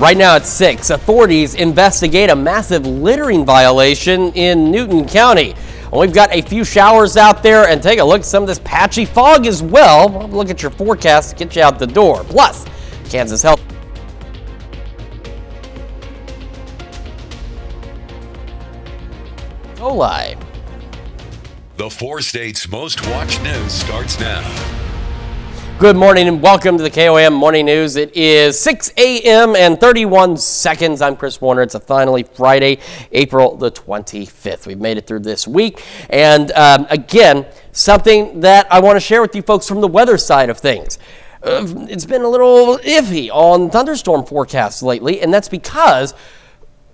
Right now at 6, authorities investigate a massive littering violation in Newton County. And we've got a few showers out there, and take a look at some of this patchy fog as well. Look at your forecast to get you out the door. Plus, Kansas Health. Coli. The 4 states' most watched news starts now. Good morning and welcome to the KOAM Morning News. It is 6 a.m. and 31 seconds. I'm Chris Warner. It's finally Friday, April the 25th. We've made it through this week. And again, something that I want to share with you folks from the weather side of things. It's been a little iffy on thunderstorm forecasts lately, and that's because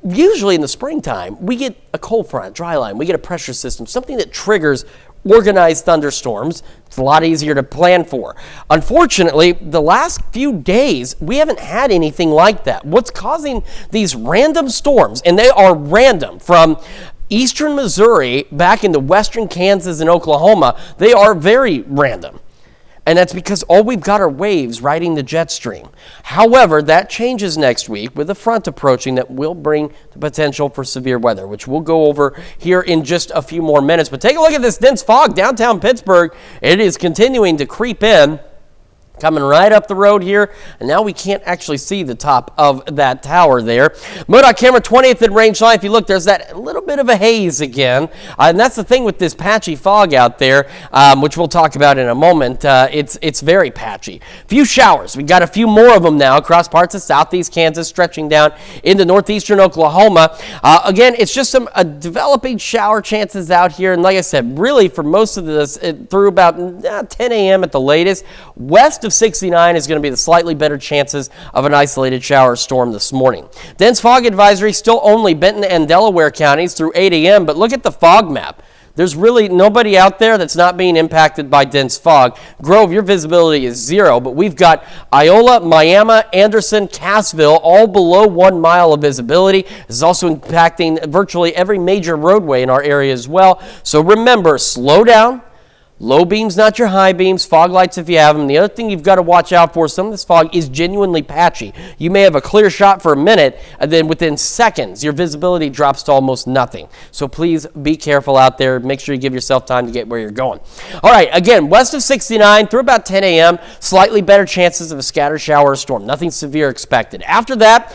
usually in the springtime, we get a cold front, dry line, we get a pressure system, something that triggers organized thunderstorms. It's a lot easier to plan for. Unfortunately, the last few days, we haven't had anything like that. What's causing these random storms, and they are random, from eastern Missouri back into western Kansas and Oklahoma, they are very random. And that's because all we've got are waves riding the jet stream. However, that changes next week with a front approaching that will bring the potential for severe weather, which we'll go over here in just a few more minutes. But take a look at this dense fog downtown Pittsburgh. It is continuing to creep in, coming right up the road here, and now we can't actually see the top of that tower there. MoDOT camera 20th and range line. If you look, there's that little bit of a haze again, and that's the thing with this patchy fog out there, which we'll talk about in a moment. It's very patchy. Few showers. We got a few more of them now across parts of southeast Kansas, stretching down into northeastern Oklahoma. Again, it's just some developing shower chances out here, and like I said, really for most of this through about 10 a.m. at the latest. West of 69 is going to be the slightly better chances of an isolated shower storm this morning. Dense fog advisory still only Benton and Delaware counties through 8 a.m., but look at the fog map. There's really nobody out there that's not being impacted by dense fog. Grove, your visibility is 0, but we've got Iola, Miami, Anderson, Cassville, all below 1 mile of visibility. This is also impacting virtually every major roadway in our area as well. So remember, slow down. Low beams, not your high beams. Fog lights if you have them. The other thing you've got to watch out for, some of this fog is genuinely patchy. You may have a clear shot for a minute, and then within seconds, your visibility drops to almost nothing. So please be careful out there. Make sure you give yourself time to get where you're going. All right, again, west of 69 through about 10 a.m., slightly better chances of a scattered shower or storm. Nothing severe expected. After that,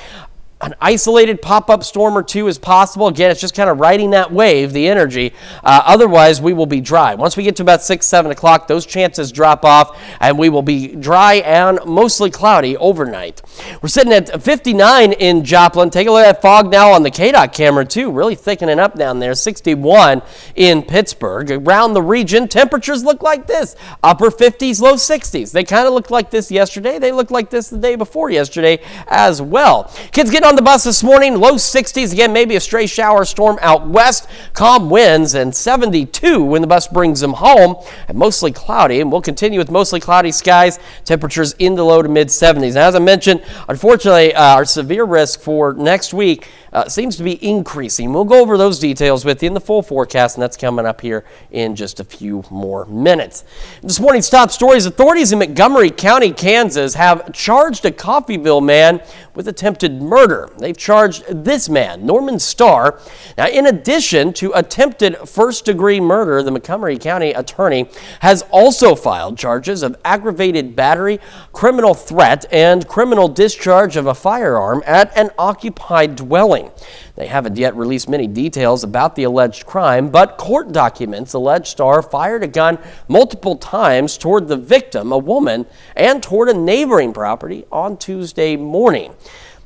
an isolated pop-up storm or two is possible. Again, it's just kind of riding that wave, the energy. Otherwise, we will be dry. Once we get to about 6, 7 o'clock, those chances drop off, and we will be dry and mostly cloudy overnight. We're sitting at 59 in Joplin. Take a look at that fog now on the KDOT camera, too. Really thickening up down there. 61 in Pittsburgh. Around the region, temperatures look like this. Upper 50s, low 60s. They kind of looked like this yesterday. They looked like this the day before yesterday as well. Kids getting on the bus this morning, low 60s. Again, maybe a stray shower storm out west. Calm winds and 72 when the bus brings them home. And mostly cloudy. And we'll continue with mostly cloudy skies. Temperatures in the low to mid 70s. Now, as I mentioned, unfortunately, our severe risk for next week seems to be increasing. We'll go over those details with you in the full forecast, and that's coming up here in just a few more minutes. This morning's top stories: authorities in Montgomery County, Kansas, have charged a Coffeyville man with attempted murder. They've charged this man, Norman Starr. Now, in addition to attempted first-degree murder, the Montgomery County attorney has also filed charges of aggravated battery, criminal threat, and criminal discharge of a firearm at an occupied dwelling. They haven't yet released many details about the alleged crime, but court documents allege Starr fired a gun multiple times toward the victim, a woman, and toward a neighboring property on Tuesday morning.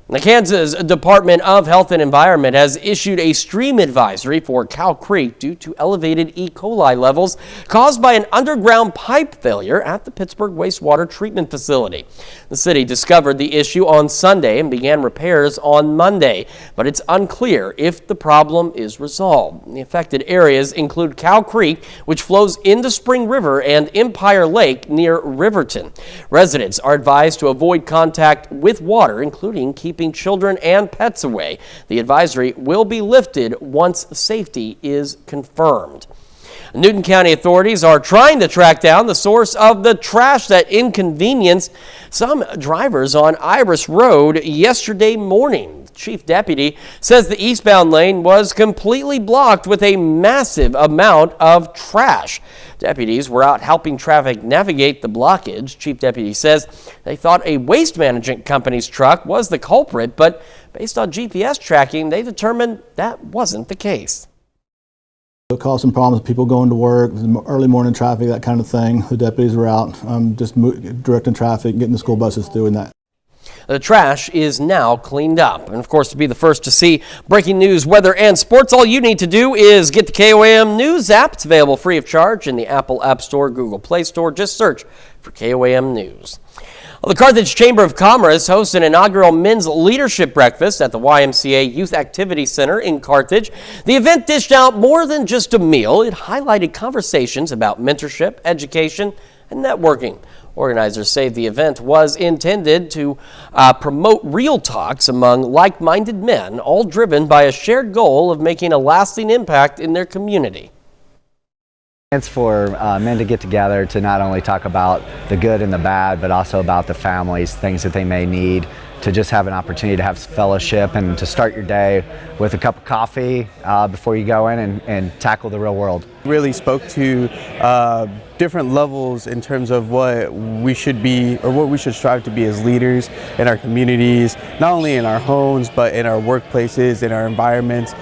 The Kansas Department of Health and Environment has issued a stream advisory for Cow Creek due to elevated E. coli levels caused by an underground pipe failure at the Pittsburgh wastewater treatment facility. The city discovered the issue on Sunday and began repairs on Monday, but it's unclear if the problem is resolved. The affected areas include Cow Creek, which flows into Spring River, and Empire Lake near Riverton. Residents are advised to avoid contact with water, including keeping children and pets away. The advisory will be lifted once safety is confirmed. Newton County authorities are trying to track down the source of the trash that inconvenienced some drivers on Iris Road yesterday morning. The chief deputy says the eastbound lane was completely blocked with a massive amount of trash. Deputies were out helping traffic navigate the blockage. Chief deputy says they thought a waste management company's truck was the culprit, but based on GPS tracking, they determined that wasn't the case. It caused some problems, people going to work, early morning traffic, that kind of thing. The deputies were out just directing traffic, getting the school buses through and that. The trash is now cleaned up. And of course, to be the first to see breaking news, weather, and sports, all you need to do is get the KOAM News app. It's available free of charge in the Apple App Store, Google Play Store. Just search for KOAM News. Well, the Carthage Chamber of Commerce hosts an inaugural men's leadership breakfast at the YMCA Youth Activity Center in Carthage. The event dished out more than just a meal. It highlighted conversations about mentorship, education, and networking. Organizers say the event was intended to promote real talks among like-minded men, all driven by a shared goal of making a lasting impact in their community. It's for men to get together to not only talk about the good and the bad, but also about the families, things that they may need, to just have an opportunity to have fellowship and to start your day with a cup of coffee before you go in and tackle the real world. Really spoke to different levels in terms of what we should be or what we should strive to be as leaders in our communities, not only in our homes, but in our workplaces, in our environments.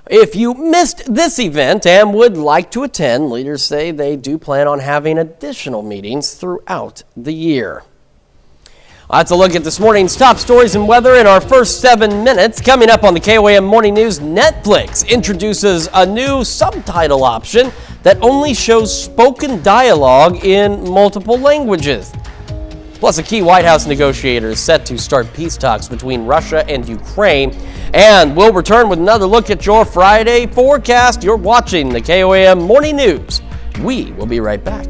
If you missed this event and would like to attend, leaders say they do plan on having additional meetings throughout the year. That's a look at this morning's top stories and weather in our first 7 minutes. Coming up on the KOAM Morning News, Netflix introduces a new subtitle option that only shows spoken dialogue in multiple languages. Plus, a key White House negotiator is set to start peace talks between Russia and Ukraine. And we'll return with another look at your Friday forecast. You're watching the KOAM Morning News. We will be right back.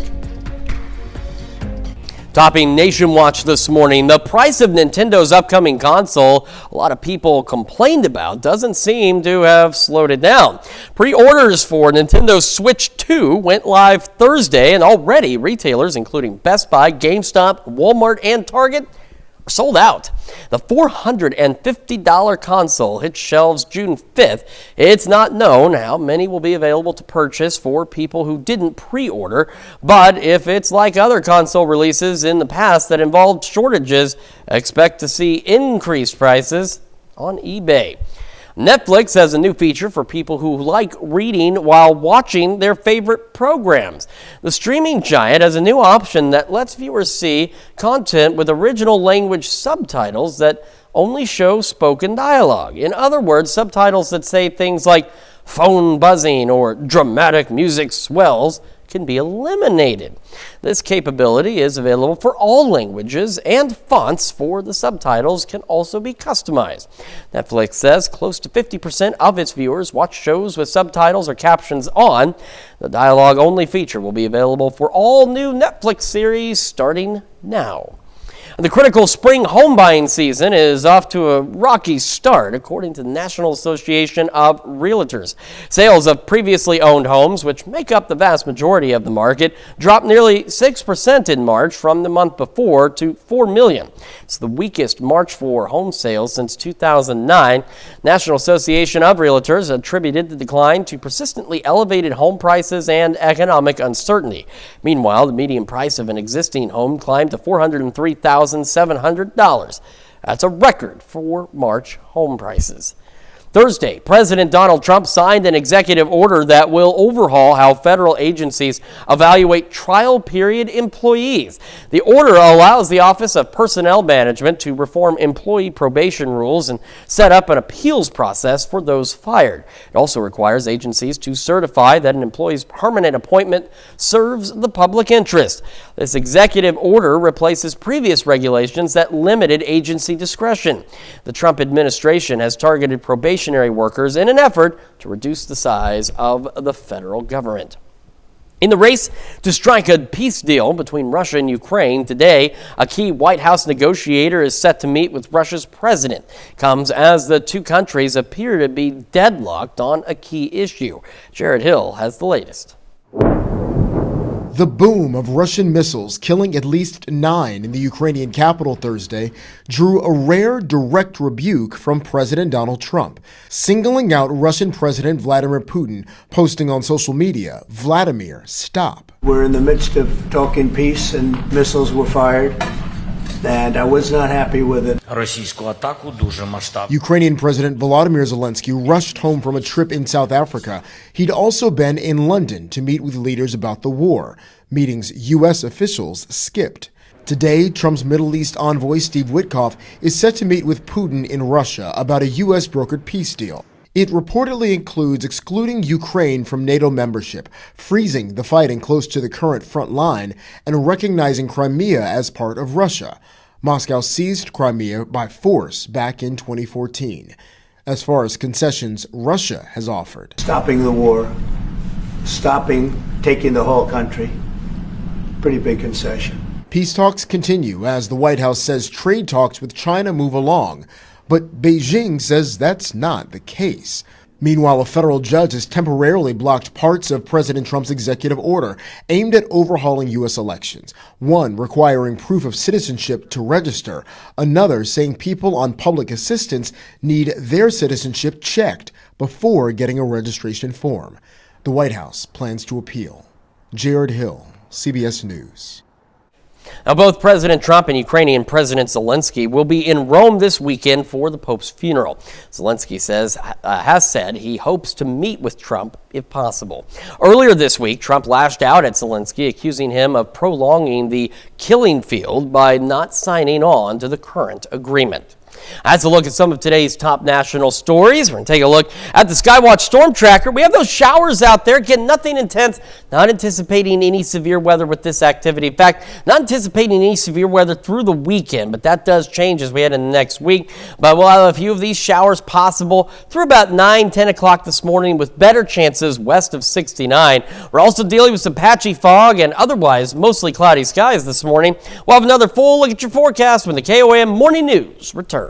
Topping Nation Watch this morning, the price of Nintendo's upcoming console a lot of people complained about doesn't seem to have slowed it down. Pre-orders for Nintendo Switch 2 went live Thursday, and already retailers including Best Buy, GameStop, Walmart, and Target are sold out. The $450 console hits shelves June 5th. It's not known how many will be available to purchase for people who didn't pre-order, but if it's like other console releases in the past that involved shortages, expect to see increased prices on eBay. Netflix has a new feature for people who like reading while watching their favorite programs. The streaming giant has a new option that lets viewers see content with original language subtitles that only show spoken dialogue. In other words, subtitles that say things like phone buzzing or dramatic music swells can be eliminated. This capability is available for all languages, and fonts for the subtitles can also be customized. Netflix says close to 50% of its viewers watch shows with subtitles or captions on. The dialogue-only feature will be available for all new Netflix series starting now. The critical spring home buying season is off to a rocky start, according to the National Association of Realtors. Sales of previously owned homes, which make up the vast majority of the market, dropped nearly 6% in March from the month before to 4 million. It's the weakest March for home sales since 2009. National Association of Realtors attributed the decline to persistently elevated home prices and economic uncertainty. Meanwhile, the median price of an existing home climbed to $403,700. That's a record for March home prices. Thursday, President Donald Trump signed an executive order that will overhaul how federal agencies evaluate trial period employees. The order allows the Office of Personnel Management to reform employee probation rules and set up an appeals process for those fired. It also requires agencies to certify that an employee's permanent appointment serves the public interest. This executive order replaces previous regulations that limited agency discretion. The Trump administration has targeted probationary workers in an effort to reduce the size of the federal government. In the race to strike a peace deal between Russia and Ukraine, today, a key White House negotiator is set to meet with Russia's president. Comes as the two countries appear to be deadlocked on a key issue. Jared Hill has the latest. The boom of Russian missiles killing at least 9 in the Ukrainian capital Thursday drew a rare direct rebuke from President Donald Trump, singling out Russian President Vladimir Putin, posting on social media, "Vladimir, stop." We're in the midst of talking peace and missiles were fired, and I was not happy with it. Ukrainian President Volodymyr Zelensky rushed home from a trip in South Africa. He'd also been in London to meet with leaders about the war, meetings U.S. officials skipped. Today, Trump's Middle East envoy Steve Witkoff is set to meet with Putin in Russia about a U.S. brokered peace deal. It reportedly includes excluding Ukraine from NATO membership, freezing the fighting close to the current front line, and recognizing Crimea as part of Russia. Moscow seized Crimea by force back in 2014. As far as concessions Russia has offered. Stopping the war, taking the whole country, pretty big concession. Peace talks continue as the White House says trade talks with China move along, but Beijing says that's not the case. Meanwhile, a federal judge has temporarily blocked parts of President Trump's executive order aimed at overhauling U.S. elections, one requiring proof of citizenship to register, another saying people on public assistance need their citizenship checked before getting a registration form. The White House plans to appeal. Jared Hill, CBS News. Now, both President Trump and Ukrainian President Zelensky will be in Rome this weekend for the Pope's funeral. Zelensky has said he hopes to meet with Trump if possible. Earlier this week, Trump lashed out at Zelensky, accusing him of prolonging the killing field by not signing on to the current agreement. That's a look at some of today's top national stories. We're going to take a look at the Skywatch Storm Tracker. We have those showers out there. Again, nothing intense. Not anticipating any severe weather with this activity. In fact, not anticipating any severe weather through the weekend, but that does change as we head into next week. But we'll have a few of these showers possible through about 9, 10 o'clock this morning with better chances west of 69. We're also dealing with some patchy fog and otherwise mostly cloudy skies this morning. We'll have another full look at your forecast when the KOAM Morning News returns.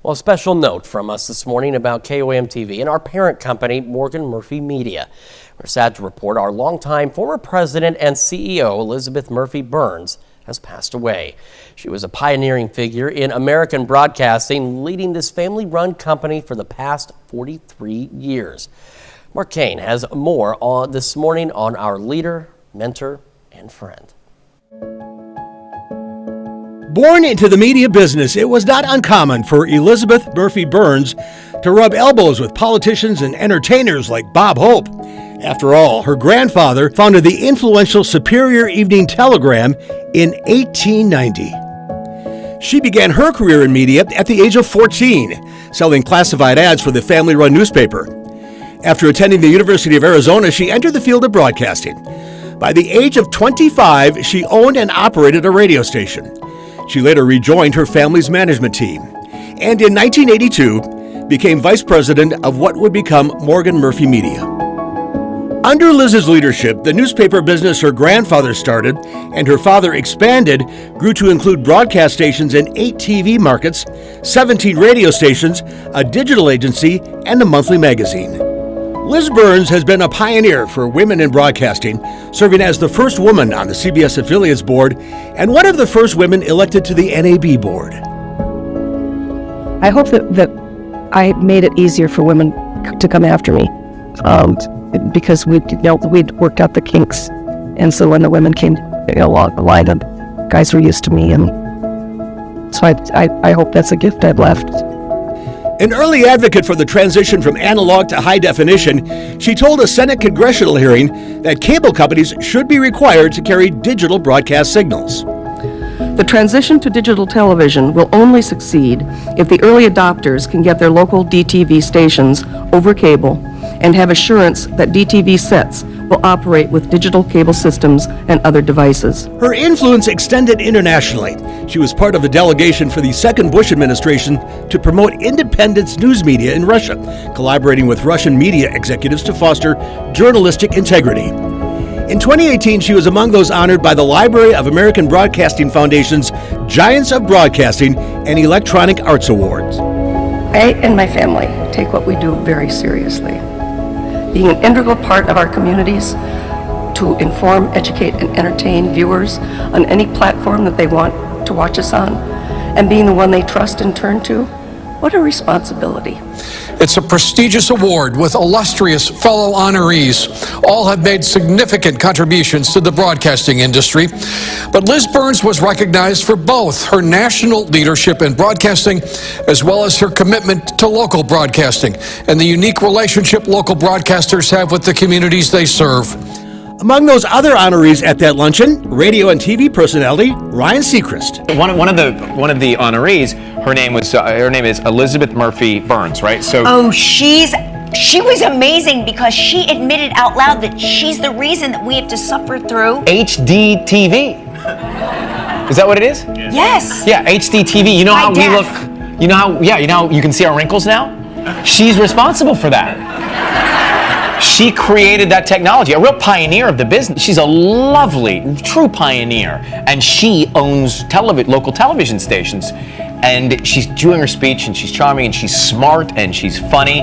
Well, a special note from us this morning about KOAM TV and our parent company, Morgan Murphy Media. We're sad to report our longtime former president and CEO, Elizabeth Murphy Burns, has passed away. She was a pioneering figure in American broadcasting, leading this family-run company for the past 43 years. Mark Kane has more on this morning on our leader, mentor, and friend. Born into the media business, it was not uncommon for Elizabeth Murphy Burns to rub elbows with politicians and entertainers like Bob Hope. After all, her grandfather founded the influential Superior Evening Telegram in 1890. She began her career in media at the age of 14, selling classified ads for the family-run newspaper. After attending the University of Arizona, she entered the field of broadcasting. By the age of 25, she owned and operated a radio station. She later rejoined her family's management team, and in 1982 became vice president of what would become Morgan Murphy Media. Under Liz's leadership, the newspaper business her grandfather started and her father expanded grew to include broadcast stations in 8 TV markets, 17 radio stations, a digital agency, and a monthly magazine. Liz Burns has been a pioneer for women in broadcasting, serving as the first woman on the CBS Affiliates Board and one of the first women elected to the NAB Board. I hope that I made it easier for women to come after me, because we'd worked out the kinks, and so when the women came along the line, guys were used to me, and so I hope that's a gift I've left. An early advocate for the transition from analog to high definition, she told a Senate congressional hearing that cable companies should be required to carry digital broadcast signals. The transition to digital television will only succeed if the early adopters can get their local DTV stations over cable and have assurance that DTV sets will operate with digital cable systems and other devices. Her influence extended internationally. She was part of a delegation for the second Bush administration to promote independent news media in Russia, collaborating with Russian media executives to foster journalistic integrity. In 2018, she was among those honored by the Library of American Broadcasting Foundation's Giants of Broadcasting and Electronic Arts Awards. I and my family take what we do very seriously. Being an integral part of our communities to inform, educate, and entertain viewers on any platform that they want to watch us on, and being the one they trust and turn to, what a responsibility. It's a prestigious award with illustrious fellow honorees. All have made significant contributions to the broadcasting industry. But Liz Burns was recognized for both her national leadership in broadcasting as well as her commitment to local broadcasting and the unique relationship local broadcasters have with the communities they serve. Among those other honorees at that luncheon, radio and TV personality Ryan Seacrest. One of the honorees, her name is Elizabeth Murphy Burns, right? So she was amazing because she admitted out loud that she's the reason that we have to suffer through HD TV. Is that what it is? Yes. Yeah, HD TV. You know how we look. You know how you can see our wrinkles now? She's responsible for that. She created that technology, a real pioneer of the business. She's a lovely, true pioneer, and she owns local television stations. And she's doing her speech, and she's charming, and she's smart, and she's funny.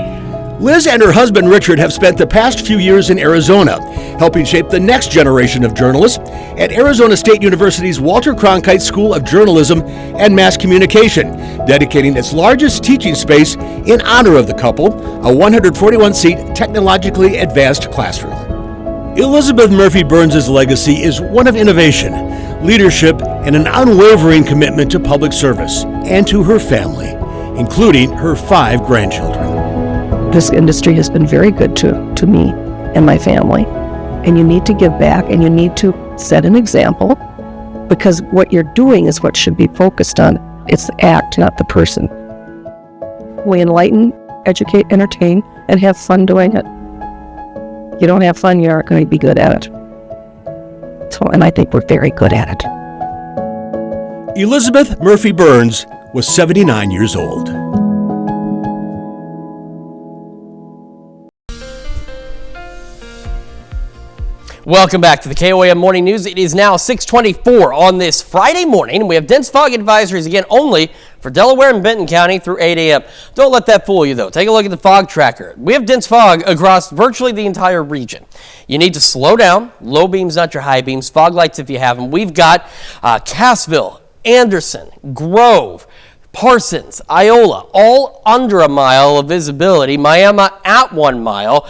Liz and her husband Richard have spent the past few years in Arizona, helping shape the next generation of journalists at Arizona State University's Walter Cronkite School of Journalism and Mass Communication, dedicating its largest teaching space in honor of the couple, a 141-seat technologically advanced classroom. Elizabeth Murphy Burns' legacy is one of innovation, leadership, and an unwavering commitment to public service and to her family, including her 5 grandchildren. This industry has been very good to me and my family, and you need to give back and you need to set an example, because what you're doing is what should be focused on. It's the act, not the person. We enlighten, educate, entertain, and have fun doing it. You don't have fun, you aren't going to be good at it. And I think we're very good at it. Elizabeth Murphy Burns was 79 years old. Welcome back to the KOAM Morning News. It is now 6:24 on this Friday morning. We have dense fog advisories again only for Delaware and Benton County through 8 a.m. Don't let that fool you, though. Take a look at the fog tracker. We have dense fog across virtually the entire region. You need to slow down. Low beams, not your high beams. Fog lights if you have them. We've got Cassville, Anderson, Grove, Parsons, Iola, all under a mile of visibility. Miami at 1 mile.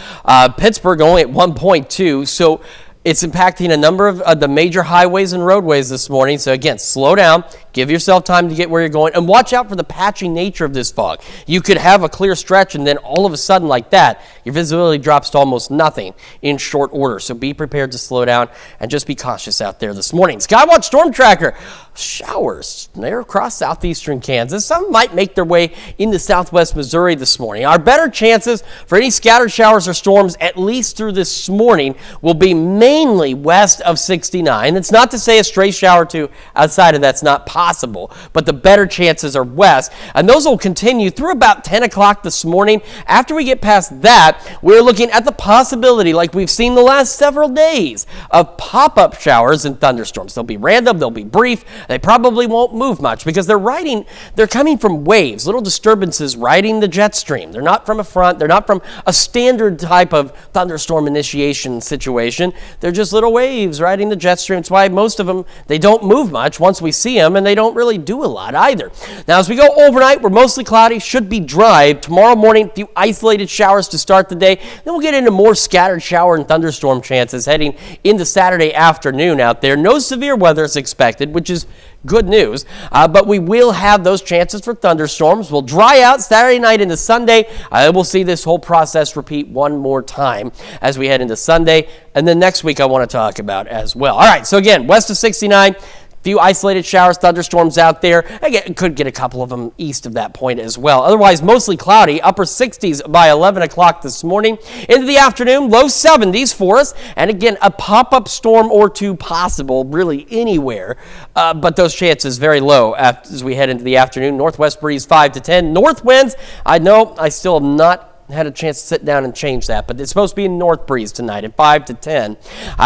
Pittsburgh only at 1.2. So it's impacting a number of the major highways and roadways this morning. So again, slow down. Give yourself time to get where you're going, and watch out for the patchy nature of this fog. You could have a clear stretch, and then all of a sudden like that, your visibility drops to almost nothing in short order. So be prepared to slow down and just be cautious out there this morning. Skywatch Storm Tracker. Showers. They're across southeastern Kansas. Some might make their way into southwest Missouri this morning. Our better chances for any scattered showers or storms, at least through this morning, will be mainly west of 69. That's not to say a stray shower or two outside of that's not possible, but the better chances are west, and those will continue through about 10 o'clock this morning. After we get past that, we're looking at the possibility, like we've seen the last several days, of pop-up showers and thunderstorms. They'll be random, they'll be brief, they probably won't move much because they're coming from waves, little disturbances riding the jet stream. They're not from a front, they're not from a standard type of thunderstorm initiation situation. They're just little waves riding the jet stream. It's why most of them, they don't move much once we see them, and they don't really do a lot either. Now, as we go overnight, we're mostly cloudy, should be dry. Tomorrow morning, a few isolated showers to start the day. Then we'll get into more scattered shower and thunderstorm chances heading into Saturday afternoon out there. No severe weather is expected, which is good news, but we will have those chances for thunderstorms. We'll dry out Saturday night into Sunday. We'll see this whole process repeat one more time as we head into Sunday, and then next week I want to talk about as well. All right, so again, west of 69, few isolated showers, thunderstorms out there. Again, could get a couple of them east of that point as well. Otherwise, mostly cloudy, upper 60s by 11 o'clock this morning. Into the afternoon, low 70s for us. And again, a pop-up storm or two possible really anywhere. But those chances very low as we head into the afternoon. Northwest breeze 5 to 10. North winds, I know I still have not had a chance to sit down and change that, but it's supposed to be a north breeze tonight at 5 to 10.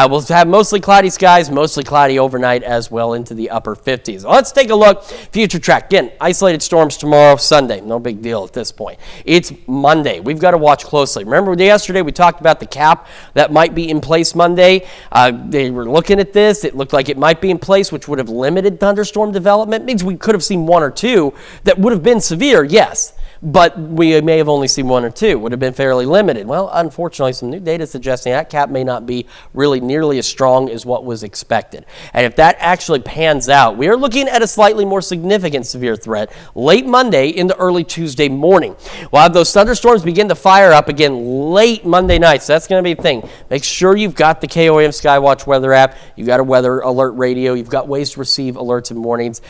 We'll have mostly cloudy skies, mostly cloudy overnight as well into the upper 50s. Well, let's take a look. Future track. Again, isolated storms tomorrow, Sunday. No big deal at this point. It's Monday. We've got to watch closely. Remember yesterday we talked about the cap that might be in place Monday. They were looking at this. It looked like it might be in place, which would have limited thunderstorm development. It means we could have seen one or two that would have been severe, yes. But we may have only seen one or two. Would have been fairly limited. Well, unfortunately, some new data suggesting that cap may not be really nearly as strong as what was expected. And if that actually pans out, we are looking at a slightly more significant severe threat late Monday into early Tuesday morning. We'll have those thunderstorms begin to fire up again late Monday night. So that's going to be a thing. Make sure you've got the KOAM Skywatch weather app. You've got a weather alert radio. You've got ways to receive alerts in mornings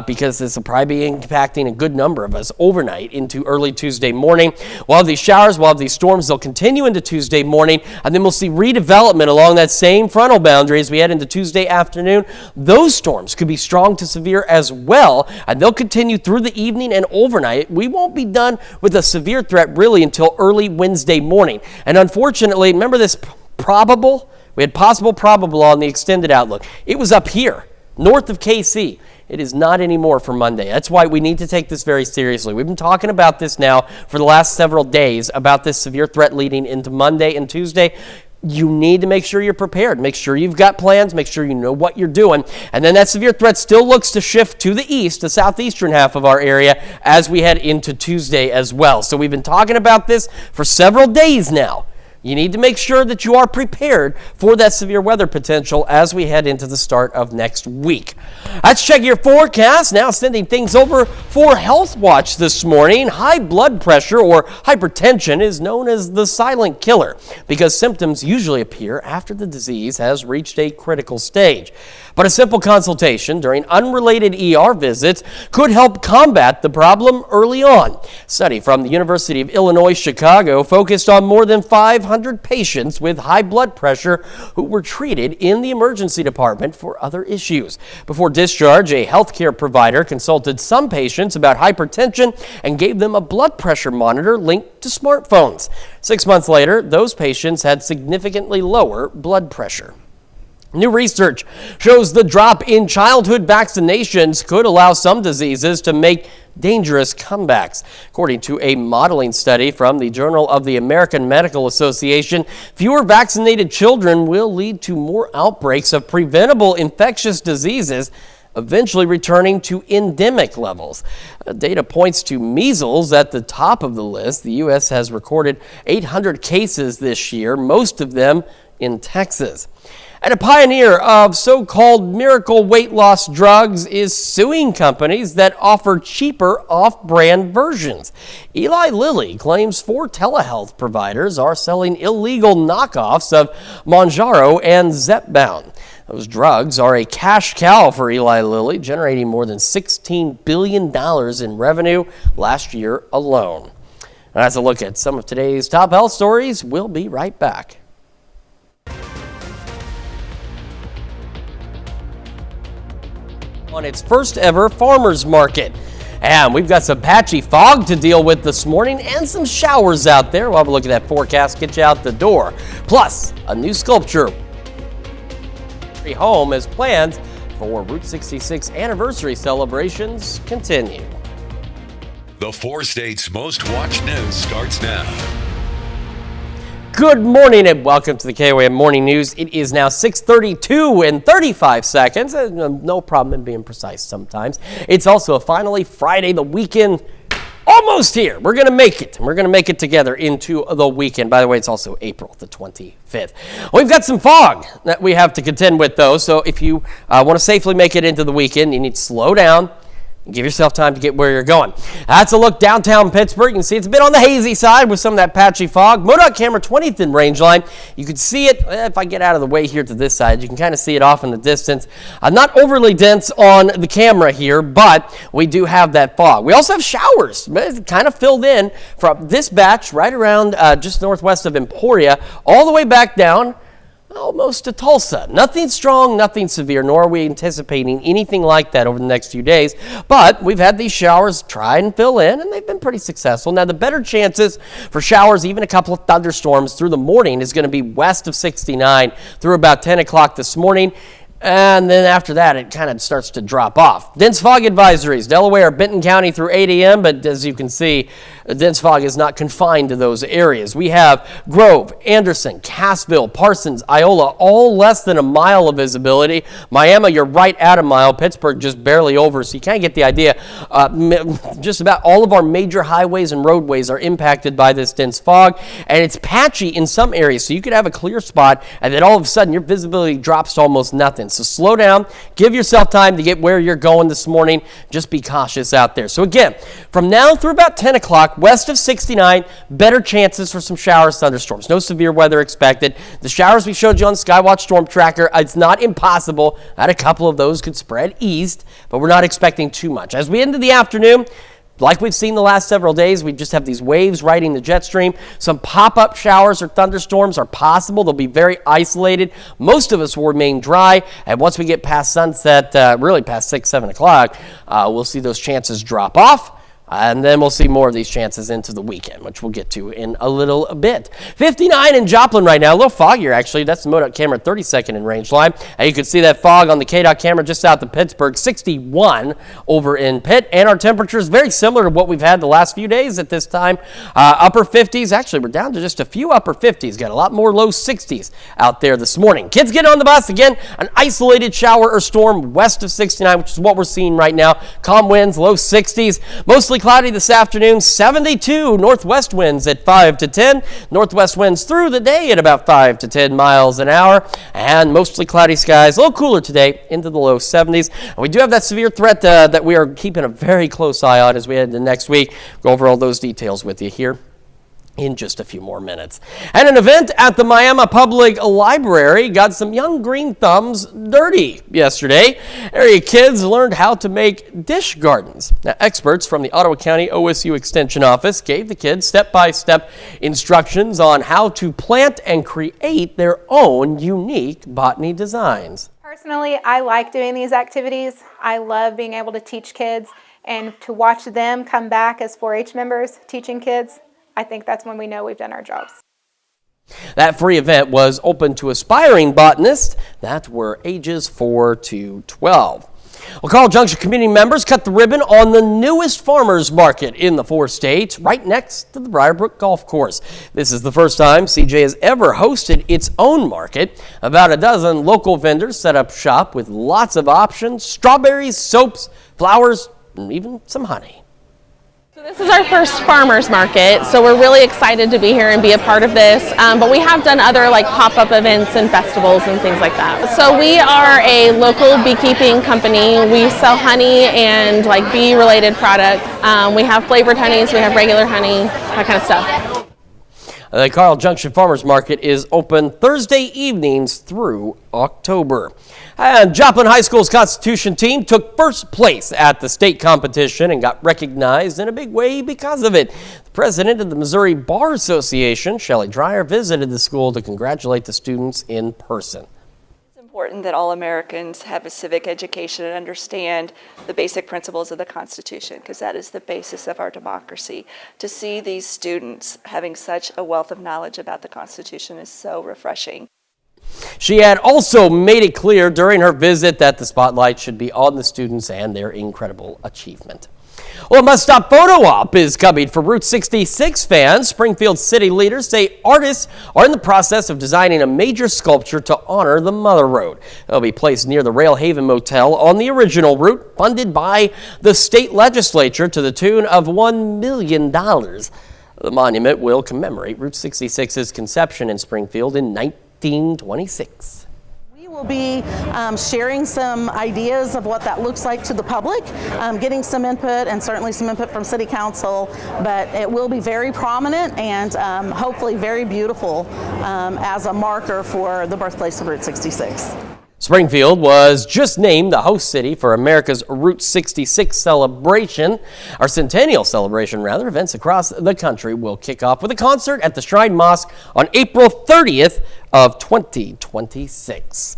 because this will probably be impacting a good number of us overnight into early Tuesday morning. We'll have these showers, we'll have these storms, they'll continue into Tuesday morning, and then we'll see redevelopment along that same frontal boundary as we head into Tuesday afternoon. Those storms could be strong to severe as well, and they'll continue through the evening and overnight. We won't be done with a severe threat really until early Wednesday morning. And unfortunately, remember this probable? We had possible probable on the extended outlook. It was up here, north of KC. It is not anymore for Monday. That's why we need to take this very seriously. We've been talking about this now for the last several days about this severe threat leading into Monday and Tuesday. You need to make sure you're prepared. Make sure you've got plans. Make sure you know what you're doing. And then that severe threat still looks to shift to the east, the southeastern half of our area, as we head into Tuesday as well. So we've been talking about this for several days now. You need to make sure that you are prepared for that severe weather potential as we head into the start of next week. Let's check your forecast. Now sending things over for Health Watch this morning. High blood pressure or hypertension is known as the silent killer because symptoms usually appear after the disease has reached a critical stage. But a simple consultation during unrelated ER visits could help combat the problem early on. A study from the University of Illinois Chicago focused on more than 500 patients with high blood pressure who were treated in the emergency department for other issues. Before discharge, a healthcare provider consulted some patients about hypertension and gave them a blood pressure monitor linked to smartphones. 6 months later, those patients had significantly lower blood pressure. New research shows the drop in childhood vaccinations could allow some diseases to make dangerous comebacks. According to a modeling study from the Journal of the American Medical Association, fewer vaccinated children will lead to more outbreaks of preventable infectious diseases, eventually returning to endemic levels. Data points to measles at the top of the list. The U.S. has recorded 800 cases this year, most of them in Texas. And a pioneer of so-called miracle weight loss drugs is suing companies that offer cheaper off-brand versions. Eli Lilly claims 4 telehealth providers are selling illegal knockoffs of Mounjaro and Zepbound. Those drugs are a cash cow for Eli Lilly, generating more than $16 billion in revenue last year alone. And that's a look at some of today's top health stories. We'll be right back. On its first ever farmers market. And we've got some patchy fog to deal with this morning and some showers out there. We'll have a look at that forecast, get you out the door. Plus, a new sculpture home as plans for Route 66 anniversary celebrations continue. The 4 states' most watched news starts now. Good morning and welcome to the KOAM Morning News. It is now 6:32 and 35 seconds. No problem in being precise sometimes. It's also finally Friday, the weekend almost here. We're going to make it. We're going to make it together into the weekend. By the way, it's also April the 25th. We've got some fog that we have to contend with, though. So if you want to safely make it into the weekend, you need to slow down. Give yourself time to get where you're going. That's a look downtown Pittsburgh. You can see it's a bit on the hazy side with some of that patchy fog. MoDOT camera 20th in range line. You can see it, if I get out of the way here to this side, you can kind of see it off in the distance. Not overly dense on the camera here, but we do have that fog. We also have showers, kind of filled in from this batch right around just northwest of Emporia, all the way back down almost to Tulsa. Nothing strong, nothing severe, nor are we anticipating anything like that over the next few days. But we've had these showers try and fill in, and they've been pretty successful. Now, the better chances for showers, even a couple of thunderstorms through the morning, is going to be west of 69 through about 10 o'clock this morning. And then after that, it kind of starts to drop off. Dense fog advisories, Delaware, Benton County through 8 a.m., but as you can see, dense fog is not confined to those areas. We have Grove, Anderson, Cassville, Parsons, Iola, all less than a mile of visibility. Miami, you're right at a mile. Pittsburgh, just barely over, so you kind of get the idea. Just about all of our major highways and roadways are impacted by this dense fog, and it's patchy in some areas, so you could have a clear spot, and then all of a sudden, your visibility drops to almost nothing. So slow down, give yourself time to get where you're going this morning. Just be cautious out there. So again, from now through about 10 o'clock, west of 69, better chances for some showers, thunderstorms. No severe weather expected. The showers we showed you on the Skywatch Storm Tracker, it's not impossible that a couple of those could spread east, but we're not expecting too much. As we get into the afternoon, like we've seen the last several days, we just have these waves riding the jet stream. Some pop-up showers or thunderstorms are possible. They'll be very isolated. Most of us will remain dry. And once we get past sunset, really past 6, 7 o'clock, we'll see those chances drop off. And then we'll see more of these chances into the weekend, which we'll get to in a little bit. 59 in Joplin right now. A little foggier, actually. That's the MoDOT camera 32nd in range line. And you can see that fog on the KDOT camera just south of Pittsburgh. 61 over in Pitt. And our temperature is very similar to what we've had the last few days at this time. Upper 50s. Actually, we're down to just a few upper 50s. Got a lot more low 60s out there this morning. Kids get on the bus. Again, an isolated shower or storm west of 69, which is what we're seeing right now. Calm winds, low 60s. Mostly cloudy this afternoon, 72 northwest winds at 5 to 10. Northwest winds through the day at about 5 to 10 miles an hour. And mostly cloudy skies, a little cooler today, into the low 70s. And we do have that severe threat that we are keeping a very close eye on as we head into next week. Go over all those details with you here in just a few more minutes. And an event at the Miami Public Library got some young green thumbs dirty yesterday. Area kids learned how to make dish gardens. Now, experts from the Ottawa County OSU Extension Office gave the kids step-by-step instructions on how to plant and create their own unique botany designs. Personally, I like doing these activities. I love being able to teach kids, and to watch them come back as 4-H members teaching kids, I think that's when we know we've done our jobs. That free event was open to aspiring botanists that were ages 4 to 12. Well, Carl Junction community members cut the ribbon on the newest farmers market in the 4 states, right next to the Briarbrook Golf Course. This is the first time CJ has ever hosted its own market. About a dozen local vendors set up shop with lots of options: strawberries, soaps, flowers, and even some honey. This is our first farmers market, so we're really excited to be here and be a part of this. But we have done other like pop-up events and festivals and things like that. So we are a local beekeeping company. We sell honey and like bee-related products. We have flavored honeys, we have regular honey, that kind of stuff. The Carl Junction Farmers Market is open Thursday evenings through October. And Joplin High School's Constitution team took first place at the state competition and got recognized in a big way because of it. The president of the Missouri Bar Association, Shelley Dreyer, visited the school to congratulate the students in person. It's important that all Americans have a civic education and understand the basic principles of the Constitution, because that is the basis of our democracy. To see these students having such a wealth of knowledge about the Constitution is so refreshing. She had also made it clear during her visit that the spotlight should be on the students and their incredible achievement. Well, a must-stop photo op is coming for Route 66 fans. Springfield city leaders say artists are in the process of designing a major sculpture to honor the Mother Road. It'll be placed near the Railhaven Motel on the original route, funded by the state legislature to the tune of $1 million. The monument will commemorate Route 66's conception in Springfield in 1926. We'll be sharing some ideas of what that looks like to the public, getting some input and certainly some input from City Council, but it will be very prominent and hopefully very beautiful as a marker for the birthplace of Route 66. Springfield was just named the host city for America's Route 66 celebration, our centennial celebration rather. Events across the country will kick off with a concert at the Shrine Mosque on April 30th of 2026.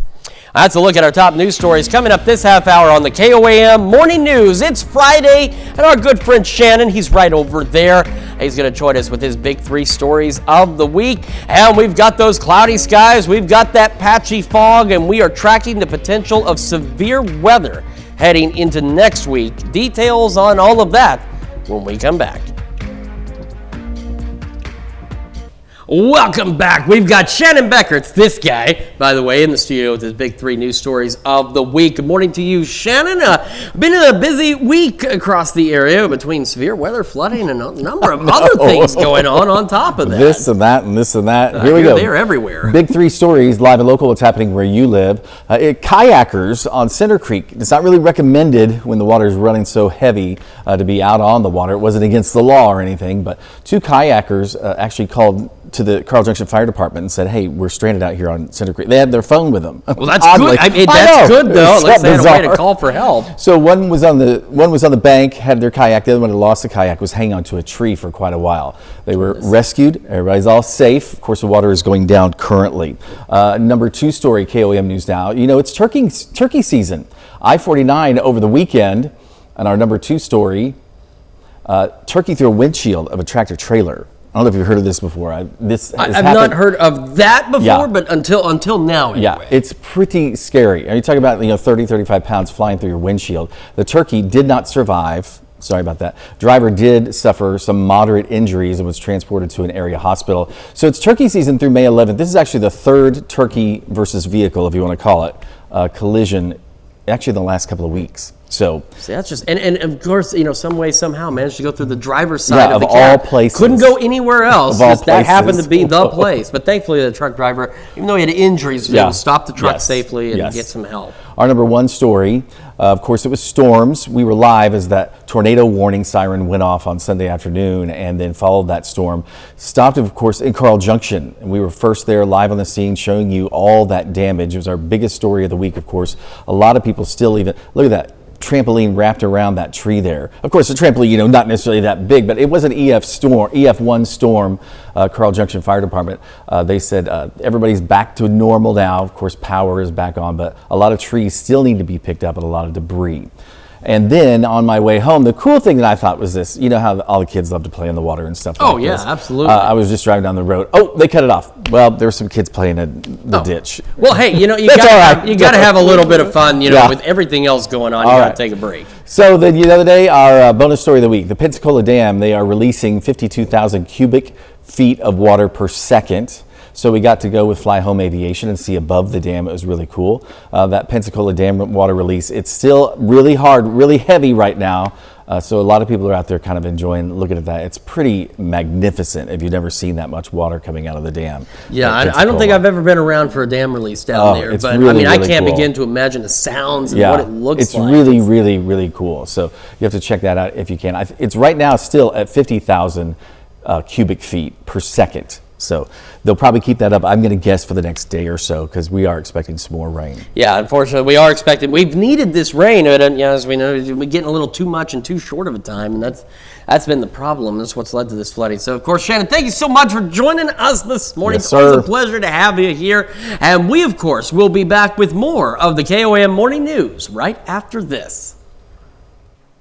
That's a look at our top news stories coming up this half hour on the KOAM Morning News. It's Friday, and our good friend Shannon, he's right over there. He's going to join us with his big 3 stories of the week. And we've got those cloudy skies, we've got that patchy fog, and we are tracking the potential of severe weather heading into next week. Details on all of that when we come back. Welcome back. We've got Shannon Becker. It's this guy, by the way, in the studio with his big 3 news stories of the week. Good morning to you, Shannon. Been a busy week across the area between severe weather, flooding, and a number of other things going on top of that. This and that and this and that. Here we go. They're everywhere. Big 3 stories, live and local, what's happening where you live. Kayakers on Center Creek. It's not really recommended when the water is running so heavy to be out on the water. It wasn't against the law or anything, but 2 kayakers actually called to the Carl Junction Fire Department and said, "Hey, we're stranded out here on Center Creek." They had their phone with them. Well, that's good. I mean, that's good though. At least they had a way to call for help. So one was on the bank, had their kayak. The other one had lost the kayak, was hanging onto a tree for quite a while. They were rescued. Everybody's all safe. Of course, the water is going down currently. Number 2 story, KOAM News Now. You know, it's turkey season. I-49 over the weekend, and our number 2 story, turkey through a windshield of a tractor trailer. I don't know if you've heard of this before. I've not heard of that before, but until now, anyway. Yeah, it's pretty scary. Are you talking about 30, 35 pounds flying through your windshield? The turkey did not survive. Sorry about that. Driver did suffer some moderate injuries and was transported to an area hospital. So it's turkey season through May 11th. This is actually the 3rd turkey versus vehicle, if you want to call it, collision, actually in the last couple of weeks. So see, that's just and of course, some way somehow managed to go through the driver's side of the all cab. places. Couldn't go anywhere else. That happened to be the Whoa. place. But thankfully, the truck driver, even though he had injuries, was able to stop the truck safely and get some help. Our number 1 story, of course, it was storms. We were live as that tornado warning siren went off on Sunday afternoon, and then followed that storm. Stopped, of course, in Carl Junction, and we were first there live on the scene showing you all that damage. It was our biggest story of the week, of course. A lot of people still even, look at that trampoline wrapped around that tree there. Of course, the trampoline, not necessarily that big, but it was an EF1 storm, Carl Junction Fire Department. They said everybody's back to normal now. Of course, power is back on, but a lot of trees still need to be picked up and a lot of debris. And then on my way home, the cool thing that I thought was this. You know how all the kids love to play in the water and stuff like this. Oh, yeah, absolutely. I was just driving down the road. Oh, they cut it off. Well, there were some kids playing in the ditch. Well, hey, you got to have a little bit of fun, with everything else going on. You got to take a break. So then the other day, our bonus story of the week, the Pensacola Dam, they are releasing 52,000 cubic feet of water per second. So we got to go with Fly Home Aviation and see above the dam. It was really cool. That Pensacola Dam water release, it's still really hard, really heavy right now. So a lot of people are out there kind of enjoying looking at that. It's pretty magnificent if you've never seen that much water coming out of the dam. Yeah, I don't think I've ever been around for a dam release down there. But really, I can't begin to imagine the sounds and what it looks like. It's really, really, really cool. So you have to check that out if you can. It's right now still at 50,000 cubic feet per second. So they'll probably keep that up, I'm going to guess, for the next day or so, because we are expecting some more rain. Yeah, unfortunately, we are expecting. We've needed this rain, but as we know, we're getting a little too much and too short of a time, and that's been the problem. That's what's led to this flooding. So, of course, Shannon, thank you so much for joining us this morning. Yes, sir. It's a pleasure to have you here. And we, of course, will be back with more of the KOAM Morning News right after this.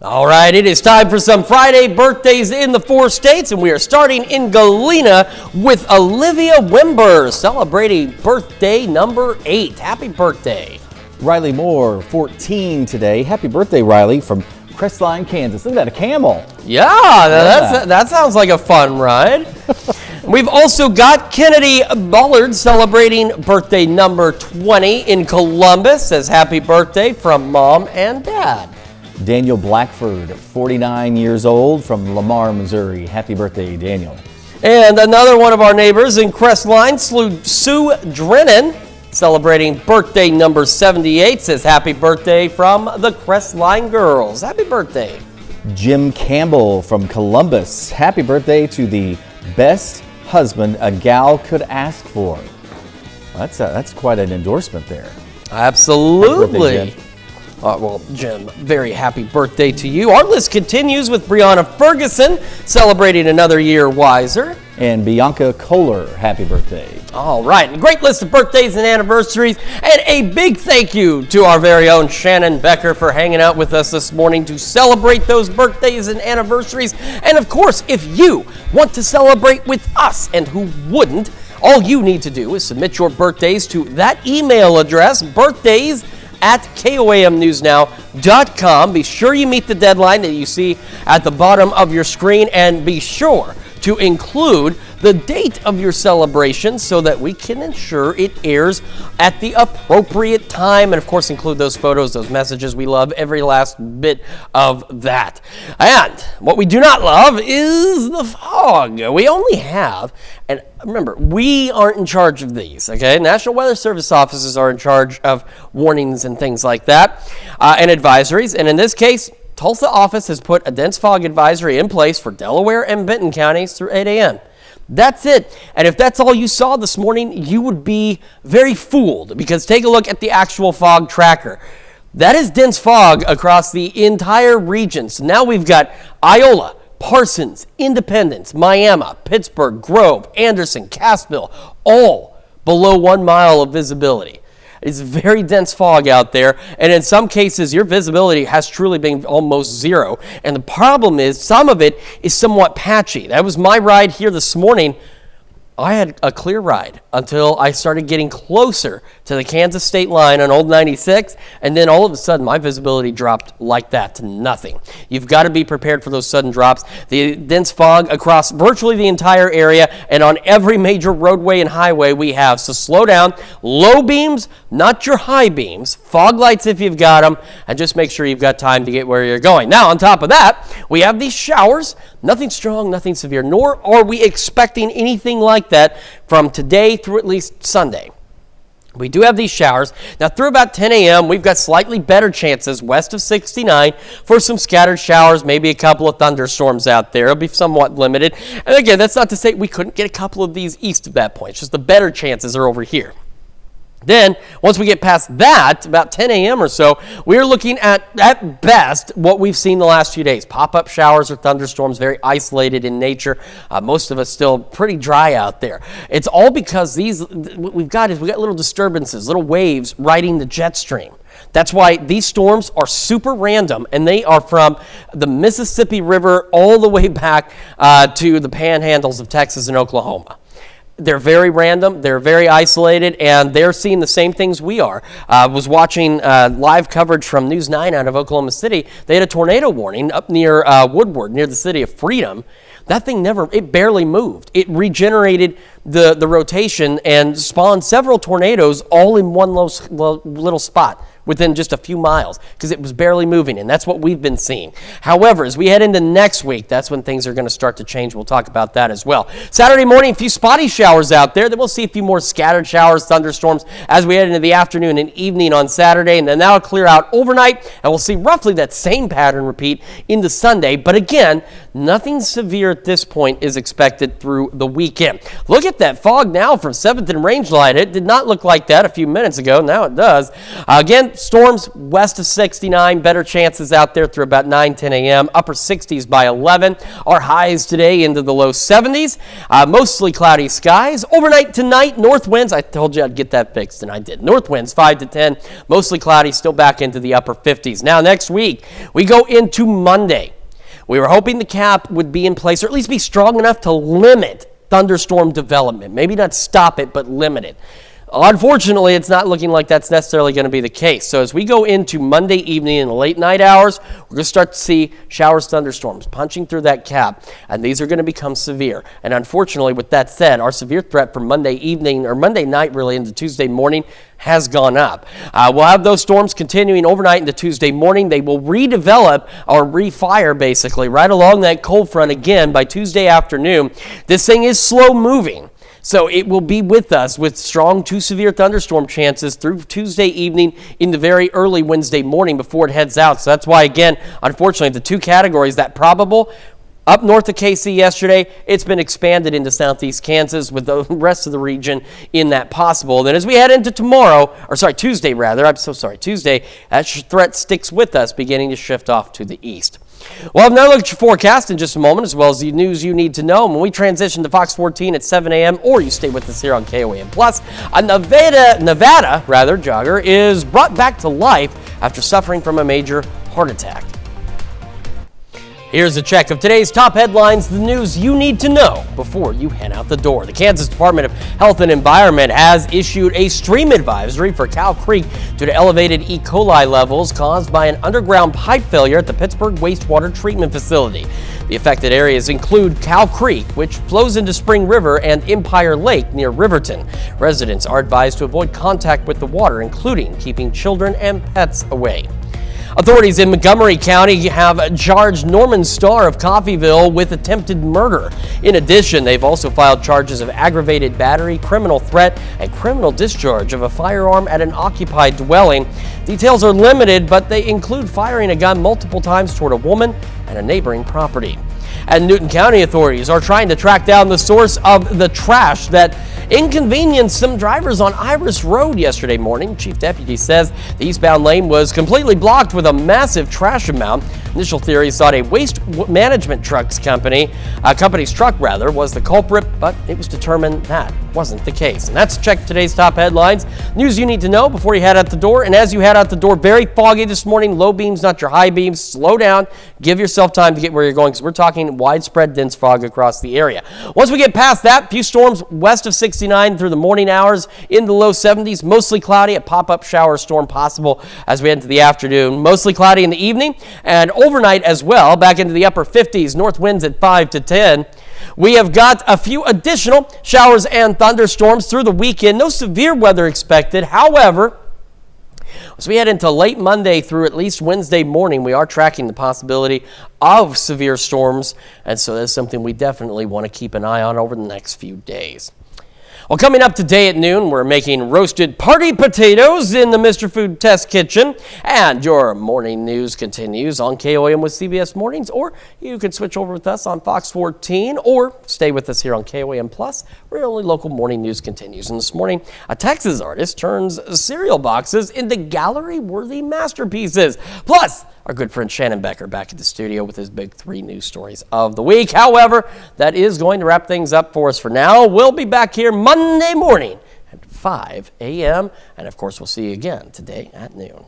All right, it is time for some Friday birthdays in the 4 states, and we are starting in Galena with Olivia Wimber, celebrating birthday number 8. Happy birthday. Riley Moore, 14 today. Happy birthday, Riley, from Crestline, Kansas. Look at that, a camel. Yeah, that sounds like a fun ride. We've also got Kennedy Bullard celebrating birthday number 20 in Columbus. Says happy birthday from Mom and Dad. Daniel Blackford, 49 years old, from Lamar, Missouri. Happy birthday, Daniel. And another one of our neighbors in Crestline, Sue Drennan, celebrating birthday number 78, says happy birthday from the Crestline girls. Happy birthday. Jim Campbell from Columbus. Happy birthday to the best husband a gal could ask for. That's quite an endorsement there. Absolutely. Happy birthday, Jim. Well, Jim, very happy birthday to you. Our list continues with Brianna Ferguson celebrating another year wiser. And Bianca Kohler, happy birthday. All right, a great list of birthdays and anniversaries, and a big thank you to our very own Shannon Becker for hanging out with us this morning to celebrate those birthdays and anniversaries. And of course, if you want to celebrate with us, and who wouldn't, all you need to do is submit your birthdays to that email address, birthdays@KOAMnewsnow.com. Be sure you meet the deadline that you see at the bottom of your screen, and be sure to include the date of your celebration so that we can ensure it airs at the appropriate time. And of course, include those photos, those messages. We love every last bit of that. And what we do not love is the fog. We only have, and remember, we aren't in charge of these, okay? National Weather Service offices are in charge of warnings and things like that, and advisories. And in this case, Tulsa office has put a dense fog advisory in place for Delaware and Benton counties through 8 a.m. That's it. And if that's all you saw this morning, you would be very fooled, because take a look at the actual fog tracker. That is dense fog across the entire region. So now we've got Iola, Parsons, Independence, Miami, Pittsburgh, Grove, Anderson, Cassville, all below 1 mile of visibility. It's very dense fog out there, and in some cases, your visibility has truly been almost zero. And the problem is, some of it is somewhat patchy. That was my ride here this morning. I had a clear ride until I started getting closer to the Kansas state line on Old 96, and then all of a sudden my visibility dropped like that to nothing. You've got to be prepared for those sudden drops. The dense fog across virtually the entire area and on every major roadway and highway we have. So slow down. Low beams, not your high beams. Fog lights if you've got them, and just make sure you've got time to get where you're going. Now, on top of that, we have these showers. Nothing strong, nothing severe, nor are we expecting anything like that from today through at least Sunday. We do have these showers. Now, through about 10 a.m., we've got slightly better chances west of 69 for some scattered showers, maybe a couple of thunderstorms out there. It'll be somewhat limited. And again, that's not to say we couldn't get a couple of these east of that point. It's just the better chances are over here. Then, once we get past that, about 10 a.m. or so, we're looking at best, what we've seen the last few days. Pop-up showers or thunderstorms, very isolated in nature. Most of us still pretty dry out there. It's all because what we've got little disturbances, little waves riding the jet stream. That's why these storms are super random, and they are from the Mississippi River all the way back to the panhandles of Texas and Oklahoma. They're very random, they're very isolated, and they're seeing the same things we are. I was watching live coverage from News 9 out of Oklahoma City. They had a tornado warning up near Woodward, near the city of Freedom. That thing it barely moved. It regenerated the rotation and spawned several tornadoes all in one little spot within just a few miles, because it was barely moving, and that's what we've been seeing. However, as we head into next week, that's when things are going to start to change. We'll talk about that as well. Saturday morning, a few spotty showers out there. Then we'll see a few more scattered showers, thunderstorms as we head into the afternoon and evening on Saturday, and then that'll clear out overnight, and we'll see roughly that same pattern repeat into Sunday. But again, nothing severe at this point is expected through the weekend. Look at that fog now from 7th and Rangeline. It did not look like that a few minutes ago. Now it does. Again, storms west of 69, better chances out there through about 9-10 a.m. Upper 60s by 11. Our highs today into the low 70s. Mostly cloudy skies. Overnight tonight, north winds. I told you I'd get that fixed, and I did. North winds 5 to 10. Mostly cloudy, still back into the upper 50s. Now, next week, we go into Monday. We were hoping the cap would be in place, or at least be strong enough to limit thunderstorm development. Maybe not stop it, but limit it. Unfortunately, it's not looking like that's necessarily going to be the case. So as we go into Monday evening in the late night hours, we're going to start to see showers, thunderstorms punching through that cap, and these are going to become severe. And unfortunately, with that said, our severe threat for Monday evening, or Monday night really, into Tuesday morning has gone up. We'll have those storms continuing overnight into Tuesday morning. They will redevelop or refire basically right along that cold front again by Tuesday afternoon. This thing is slow moving. So it will be with us with strong to severe thunderstorm chances through Tuesday evening into very early Wednesday morning before it heads out. So that's why, again, unfortunately, the two categories, that probable, up north of KC yesterday. It's been expanded into southeast Kansas with the rest of the region in that possible. Then as we head into Tuesday, that threat sticks with us, beginning to shift off to the east. We'll have another look at your forecast in just a moment, as well as the news you need to know. When we transition to Fox 14 at 7 a.m., or you stay with us here on KOAM Plus, a Nevada jogger is brought back to life after suffering from a major heart attack. Here's a check of today's top headlines, the news you need to know before you head out the door. The Kansas Department of Health and Environment has issued a stream advisory for Cow Creek due to elevated E. coli levels caused by an underground pipe failure at the Pittsburgh Wastewater Treatment Facility. The affected areas include Cow Creek, which flows into Spring River, and Empire Lake near Riverton. Residents are advised to avoid contact with the water, including keeping children and pets away. Authorities in Montgomery County have charged Norman Starr of Coffeyville with attempted murder. In addition, they've also filed charges of aggravated battery, criminal threat, and criminal discharge of a firearm at an occupied dwelling. Details are limited, but they include firing a gun multiple times toward a woman and a neighboring property. And Newton County authorities are trying to track down the source of the trash that inconvenienced some drivers on Iris Road yesterday morning. Chief Deputy says the eastbound lane was completely blocked with a massive trash amount. Initial theories thought a waste management company's truck was the culprit, but it was determined that wasn't the case. And that's check today's top headlines. News you need to know before you head out the door. And as you head out the door, very foggy this morning. Low beams, not your high beams. Slow down. Give yourself time to get where you're going, because we're talking widespread dense fog across the area. Once we get past that, few storms west of 69 through the morning hours in the low 70s. Mostly cloudy, a pop-up shower storm possible as we head into the afternoon. Mostly cloudy in the evening and overnight as well, back into the upper 50s. North winds at 5 to 10. We have got a few additional showers and thunderstorms through the weekend. No severe weather expected. However, as we head into late Monday through at least Wednesday morning, we are tracking the possibility of severe storms, and so that's something we definitely want to keep an eye on over the next few days. Well, coming up today at noon, we're making roasted party potatoes in the Mr. Food Test Kitchen, and your morning news continues on KOAM with CBS Mornings, or you can switch over with us on Fox 14, or stay with us here on KOAM Plus, where your only local morning news continues. And this morning, a Texas artist turns cereal boxes into gallery-worthy masterpieces. Plus, our good friend Shannon Becker back at the studio with his big 3 news stories of the week. However, that is going to wrap things up for us for now. We'll be back here Monday morning at 5 a.m. And, of course, we'll see you again today at noon.